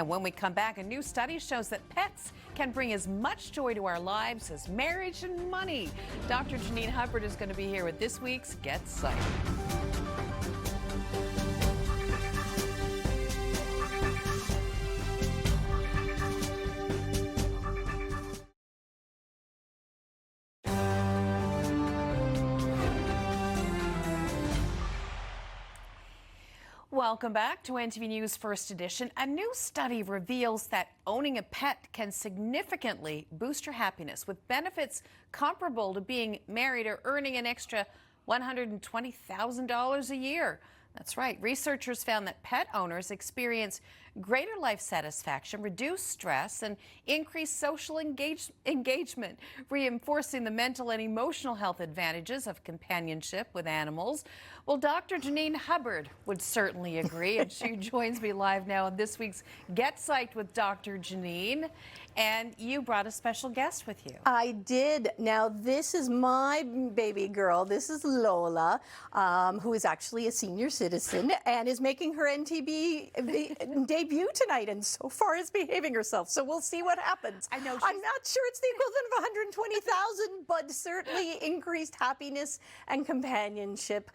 And when we come back, a new study shows that pets can bring as much joy to our lives as marriage and money. Dr. Janine Hubbard is going to be here with this week's Get Psyched. Welcome back to NTV News First Edition. A new study reveals that owning a pet can significantly boost your happiness with benefits comparable to being married or earning an extra $120,000 a year. That's right. Researchers found that pet owners experience greater life satisfaction, reduced stress, and increased social engagement, reinforcing the mental and emotional health advantages of companionship with animals. Well, Dr. Janine Hubbard would certainly agree, and she joins me live now on this week's Get Psyched with Dr. Janine. And you brought a special guest with you. I did. Now, this is my baby girl. This is Lola, who is actually a senior citizen and is making her NTV debut tonight, and so far is behaving herself. So we'll see what happens. I know. I'm not sure it's the equivalent of 120,000, but certainly increased happiness and companionship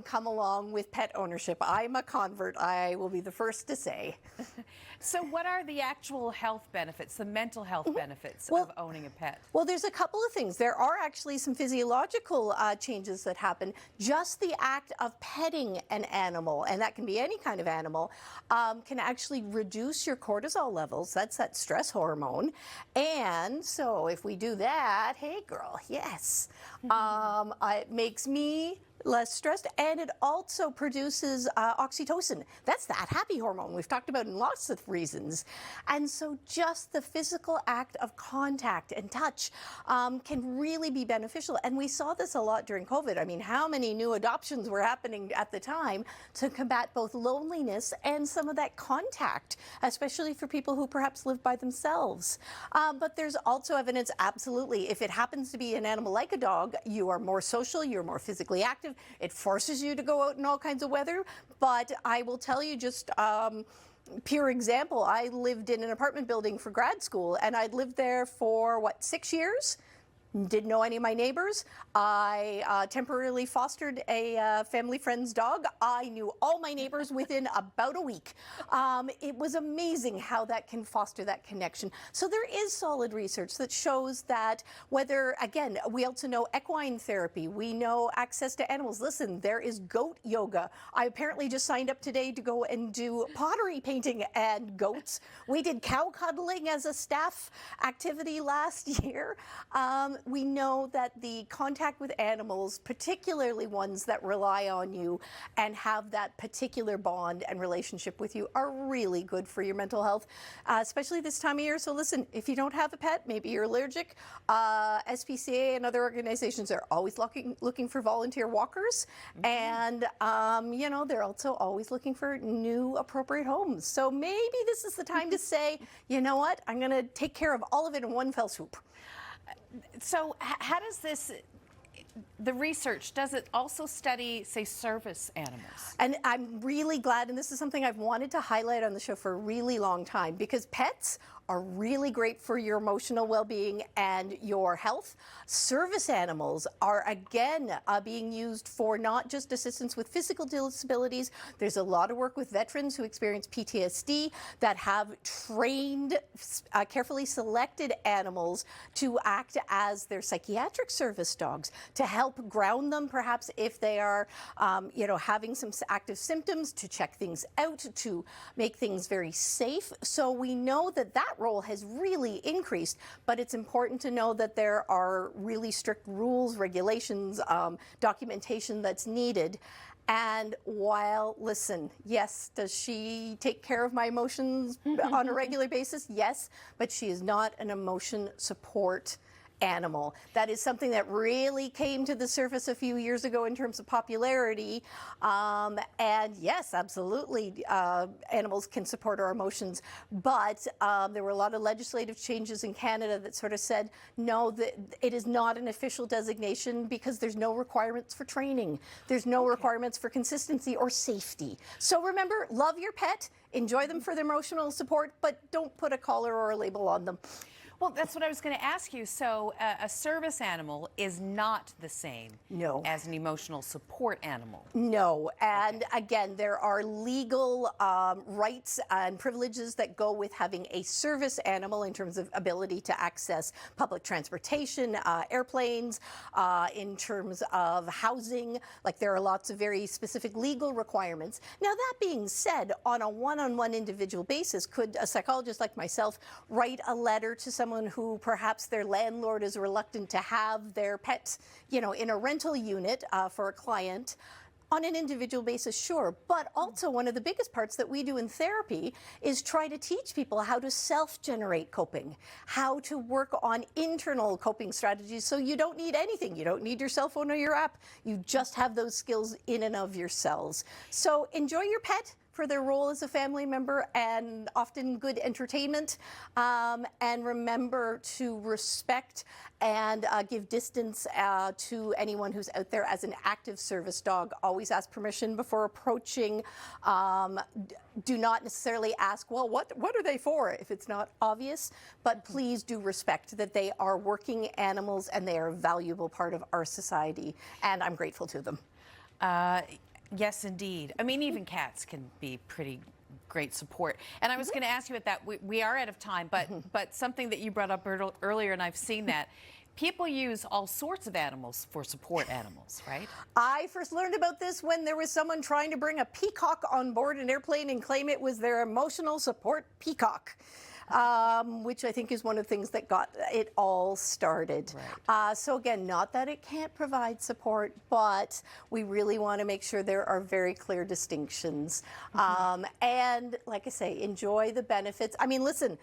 come along with pet ownership. I'm a convert, I will be the first to say. So what are the actual health benefits, the mental health benefits of owning a pet? Well, there's a couple of things. There are actually some physiological changes that happen. Just the act of petting an animal, and that can be any kind of animal, can actually reduce your cortisol levels. That's that stress hormone. And so if we do that, hey girl, yes, it makes me less stressed, and it also produces oxytocin. That's that happy hormone we've talked about in lots of reasons. And so just the physical act of contact and touch can really be beneficial. And we saw this a lot during COVID. I mean, how many new adoptions were happening at the time to combat both loneliness and some of that contact, especially for people who perhaps live by themselves. But there's also evidence, absolutely, if it happens to be an animal like a dog, you are more social, you're more physically active. It forces you to go out in all kinds of weather. But I will tell you, just pure example, I lived in an apartment building for grad school, and I'd lived there for, 6 years? Didn't know any of my neighbors. I temporarily fostered a family friend's dog. I knew all my neighbors within about a week. It was amazing how that can foster that connection. So there is solid research that shows that whether, again, we also know equine therapy. We know access to animals. Listen, there is goat yoga. I apparently just signed up today to go and do pottery painting and goats. We did cow cuddling as a staff activity last year. We know that the contact with animals, particularly ones that rely on you and have that particular bond and relationship with you, are really good for your mental health, especially this time of year. So listen, if you don't have a pet, maybe you're allergic, SPCA and other organizations are always looking for volunteer walkers. And, you know, they're also always looking for new appropriate homes. So maybe this is the time to say, you know what, I'm going to take care of all of it in one fell swoop. So how does this, the research, does it also study, say, service animals? And I'm really glad, and this is something I've wanted to highlight on the show for a really long time, because pets are really great for your emotional well-being and your health. Service animals are, again, being used for not just assistance with physical disabilities. There's a lot of work with veterans who experience PTSD that have trained, carefully selected animals to act as their psychiatric service dogs to help ground them, perhaps if they are, you know, having some active symptoms, to check things out, to make things very safe. So we know that that role has really increased, but it's important to know that there are really strict rules, regulations, documentation that's needed. And while, listen, yes, does she take care of my emotions on a regular basis? Yes, but she is not an emotion support animal. That is something that really came to the surface a few years ago in terms of popularity. And yes, absolutely, animals can support our emotions. But there were a lot of legislative changes in Canada that sort of said, no, it is not an official designation because there's no requirements for training. There's no requirements for consistency or safety. So remember, love your pet. enjoy them for their emotional support, but don't put a collar or a label on them. Well, that's what I was going to ask you. So a service animal is not the same No. as an emotional support animal. No, and again, there are legal rights and privileges that go with having a service animal in terms of ability to access public transportation, airplanes, in terms of housing. Like, there are lots of very specific legal requirements. Now, that being said, on a one-on-one individual basis, could a psychologist like myself write a letter to someone who perhaps their landlord is reluctant to have their pet, in a rental unit for a client? On an individual basis, sure. But also, one of the biggest parts that we do in therapy is try to teach people how to self-generate coping, how to work on internal coping strategies, so you don't need anything. You don't need your cell phone or your app. You just have those skills in and of yourselves. So enjoy your pet for their role as a family member and often good entertainment. And remember to respect and give distance to anyone who's out there as an active service dog. Always ask permission before approaching. Do not necessarily ask, well, what are they for, if it's not obvious, but please do respect that they are working animals and they are a valuable part of our society, and I'm grateful to them. Yes, indeed. I mean, even cats can be pretty great support. And I was going to ask you at that, we are out of time, but something that you brought up earlier, and I've seen that, people use all sorts of animals for support animals, right? I first learned about this when there was someone trying to bring a peacock on board an airplane and claim it was their emotional support peacock. Which I think is one of the things that got it all started. Right. So again, not that it can't provide support, but we really want to make sure there are very clear distinctions. And like I say, enjoy the benefits. I mean, listen,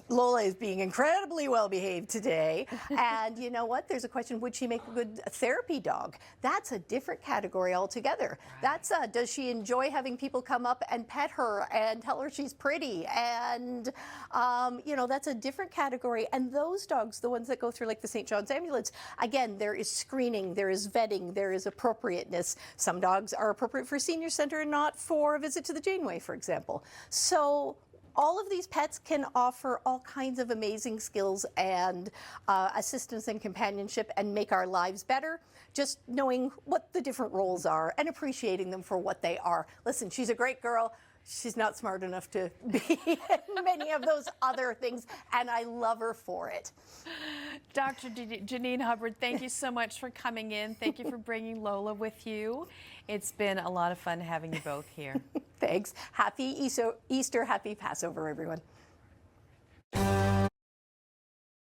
Lola is being incredibly well behaved today. And you know what? There's a question, would she make a good therapy dog? That's a different category altogether. Right. That's does she enjoy having people come up and pet her and tell her she's pretty? And, that's a different category. And those dogs, the ones that go through like the St. John's ambulance, again, there is screening, there is vetting, there is appropriateness. Some dogs are appropriate for a senior center and not for a visit to the Janeway, for example. So all of these pets can offer all kinds of amazing skills and assistance and companionship and make our lives better, just knowing what the different roles are and appreciating them for what they are. Listen, she's a great girl. She's not smart enough to be in many of those other things, and I love her for it. Dr. Janine Hubbard, thank you so much for coming in. Thank you for bringing Lola with you. It's been a lot of fun having you both here. Thanks. Happy Easter, happy Passover, everyone.